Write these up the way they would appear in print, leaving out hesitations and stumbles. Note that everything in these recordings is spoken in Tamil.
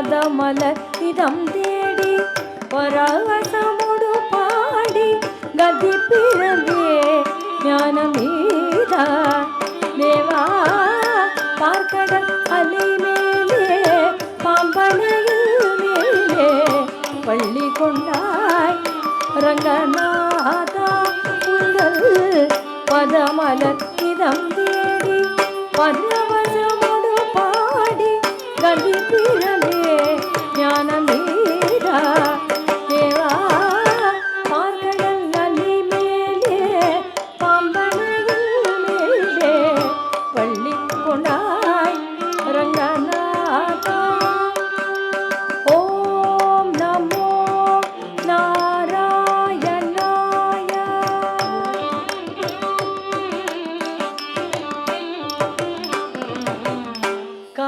பதமலர் இதம் தேடி பரவசமுடு பாடி கதி பிறந்தே ஞானமீதா தேவா பார்க்கடல் அலை மேலே பாம்பனையில் மேலே பள்ளி கொண்டாய் ரங்கநாதா உங்கள் பதமலர் இதம் தேடி பரவசமுடு பாடி கதி பிறந்தே ஞானமீதா தேவா பார்க்கடல் அலை மேலே பாம்பனையில் மேலே பள்ளி கொண்டாய் ரங்கநாதா. ஓம் நமோ நாராயணாய.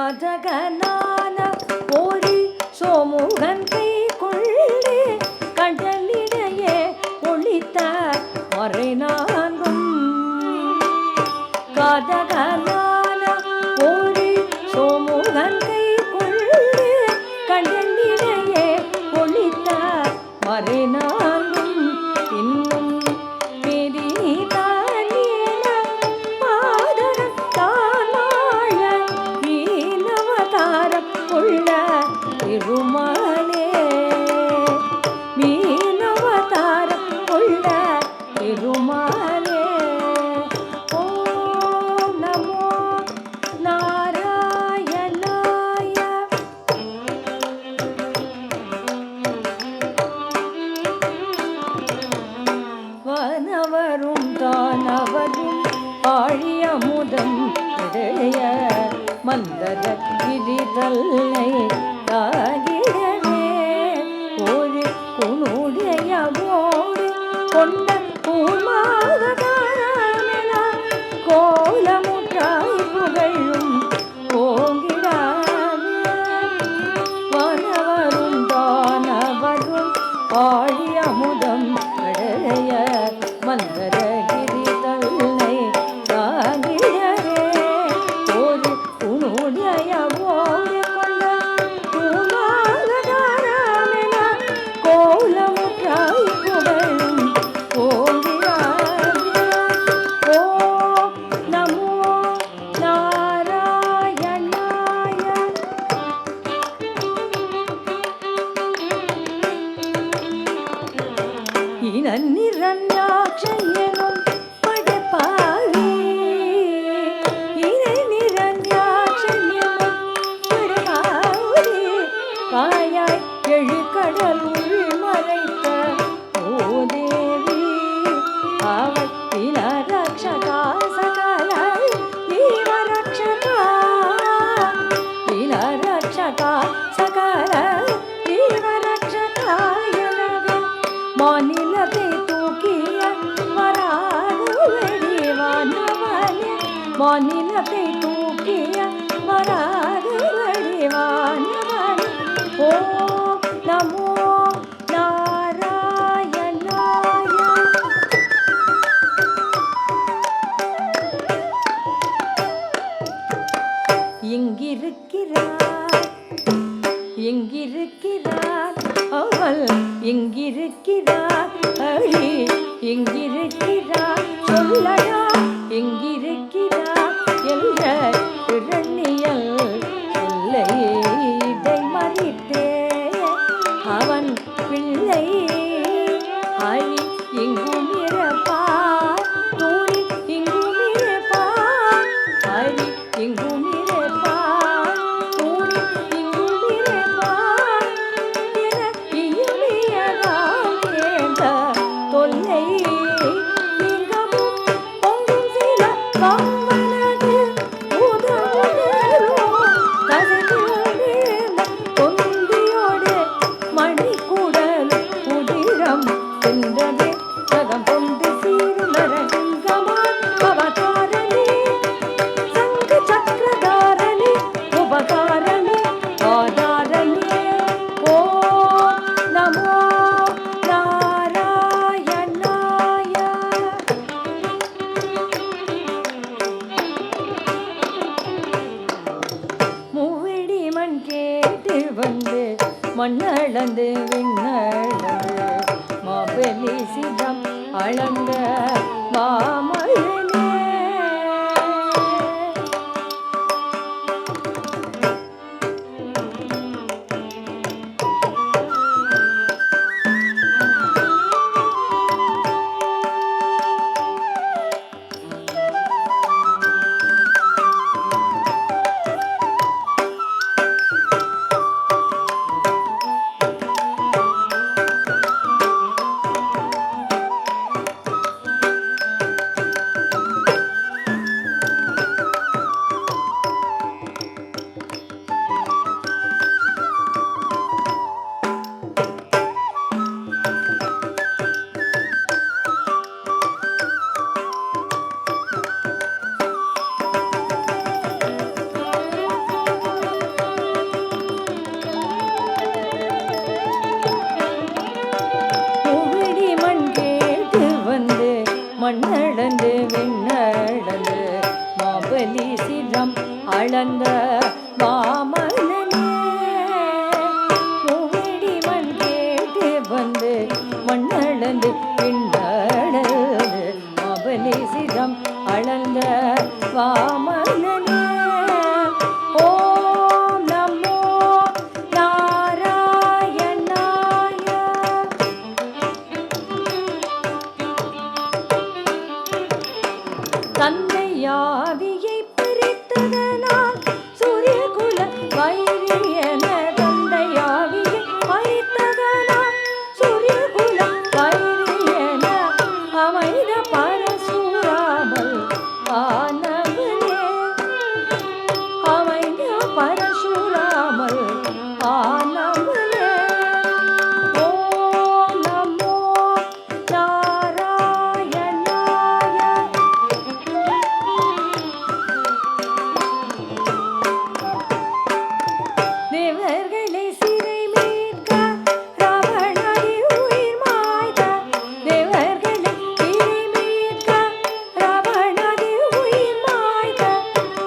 கஜகனான ஓடி சோமுகன் கை கொள்ளே கடலிடையே ஒளித்த மறை நான்கும். கஜகனான ஓடி சோமுகன் கை கொள்ளே கடலிடையே ஒளித்த மறை நான்கும். இன்னும் பெரிதானேன பாதகத்தான் வாழ மீனவதாரம் கொள்ள திருமாலே மீனவதாரம் கொள்ள திருமாலே. ஓம் நமோ நாராயணாய. வனவரும் தானவரும் ஆழிய முதம் இடைய மந்தர கிரிதல்லை தாகிடவே ஒரு குணுடையவோடு கொண்ட பூமாதகாரமென கோலமுற்றாய் புகழும் ஓங்கிடாமே. வனவரும் தானவரும் ஆழிய முதம் இடைய மந்தர கிரிதல்லை தாகிடவே ஒரு குணுடையவோடு கொண்ட பூமாதகாரமென கோலமுற்றாய் புகழும் ஓங்கிடாமே. ஓம் நமோ நாராயணாய. இனநிரண்யாட்சையனும் படைப்பாவே இனநிரண்யாட்சையனும் படைப்பாவே காயாய் எழுகடல் உள் மறைத்த ஓதேவி அவள் இனரக்ஷகா சகல ஜீவரக்ஷகா இனரக்ஷகா சகல ஜீவரக்ஷகா. எனவே மாநிலத்தை தூக்கிய வராது வெடிவானவனே மாநிலத்தை தூக்கிய வராது வெடிவானவனே. ஓம் நமோ நாராயணாய. எங்கிருக்கிறார் எங்கிருக்கிறார் அவள் எங்கிருக்கிறார் அழி எங்கிருக்கிறார் சொல்லடா எங்கிருக்கிறார் என்ற இரண்யல் இல்லை இதை மறித்தே அவன் பிள்ளை அழி எங்கும் இருப்பார் தூணி எங்கும் இருப்பார் அழி எங்கும் இருப்பார் தூணி எங்கும் இருப்பார் என இயமியதாம் ஏந்த தொல்லை நீங்கவும் பொங்கும் சில கம்பனது உதவுதலோ கதையோடு பொந்தியோடு மணிக்கூடல் உதிரம் சென்றதே சகம் பொந்து சீருமரங்கமான் அவதாரணி சங்கு சக்கரதாரணி உபகாரணி ஆதாரணி. ஓம் நமோ நாராயணாய. மூவடி மண் கேட்டு வந்த சிரம் அளந்த மாமலனே. மண்ணளந்து விண்ணளந்து மாபலி சிரம் அளந்த மாமலனே. மூவடி மண் கேட்டு வந்து மண்ணளந்து விண்ணளந்து மாபலி சிரம் அளந்த மாமலனே. ஓம் நமோ நாராயணாய. தந்தையாவியை பறித்ததனால் சூரியகுல வைரியன. தந்தையாவியை பறித்ததனால் சூரியகுல வைரியன. அமைத பரசுராமல் ஆனவனே. அமைத பரசுராமல் ஆனவனே. ஓம் நமோ நாராயணாய. தேவர்களை சிறை மீட்க ராவணனை உயிர் மாய்த்த. தேவர்களை சிறை மீட்க ராவணனை உயிர் மாய்த்த.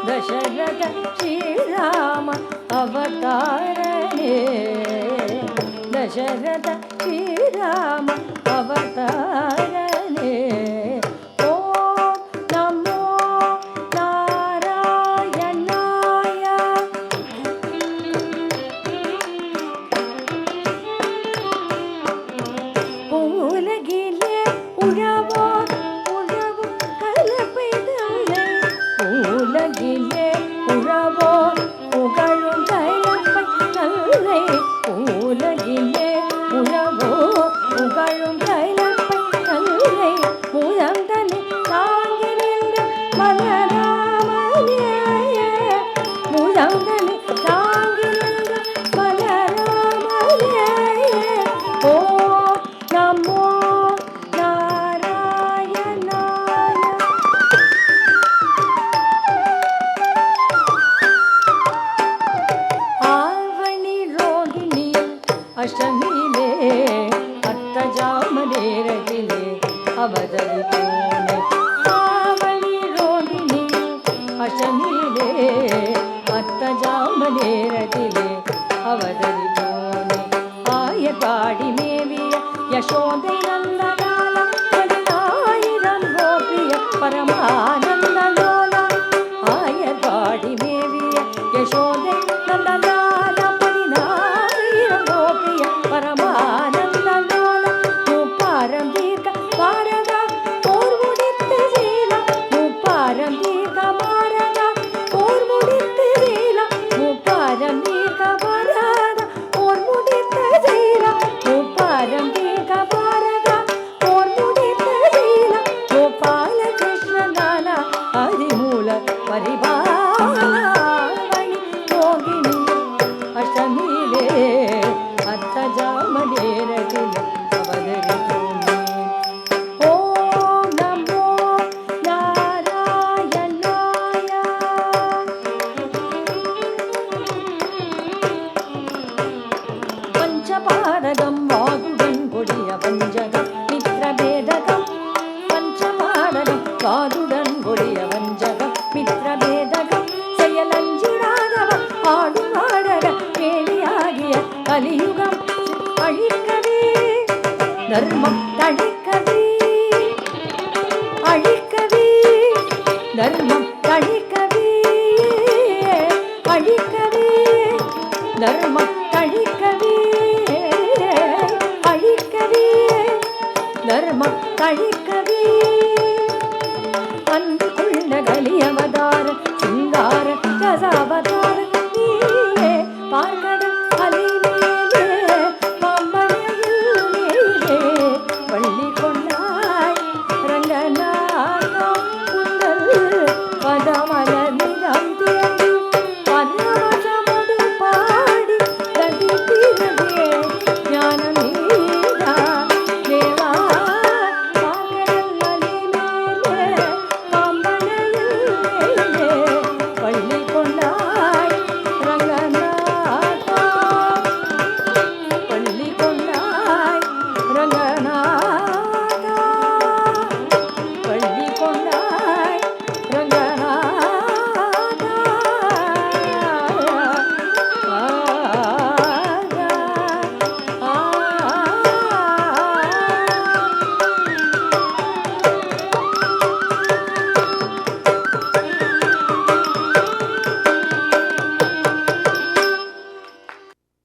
தசரத ஸ்ரீராம அவதாரனே. தசரத ஸ்ரீராம அவதாரனே. ஓம் நமோ நாராயணாய. உலகிலே உழவோர் உழவும் கலப்பை தலை. உலகிலே உழவோர் புகழும் கலப்பை தலை. உலகிலே உழவோர் புகழும் கலப்பை தலை. முதந்தனை தாங்கி நின்ற மலராமனே. முதந்தனை தாங்கி நின்ற மலராமனே. ஓம் நமோ நாராயணாய. ஆவணி ரோகிணியில் அஷ்டமியிலே அர்த்தஜாம நேரத்திலே அவதரித்தோனே. ஆவணி ரோகிணியில் அஷ்டமியிலே அர்த்தஜாம நேரத்திலே அவதரித்தோனே. ஆயர்பாடி மேவிய யசோதை நந்தலால. 10,000 கோபிய பரமானந்த லோலா. ஆயர்பாடி மேவிய யசோதை நந்தலால. 10,000 கோபிய பரமானந்த லோலா. முப்பாரம் தீர்க்க பாரதா போர்வு தழிக்கவே அன்பு கொண்ட கலி அவதார சிங்கார ரசாவதார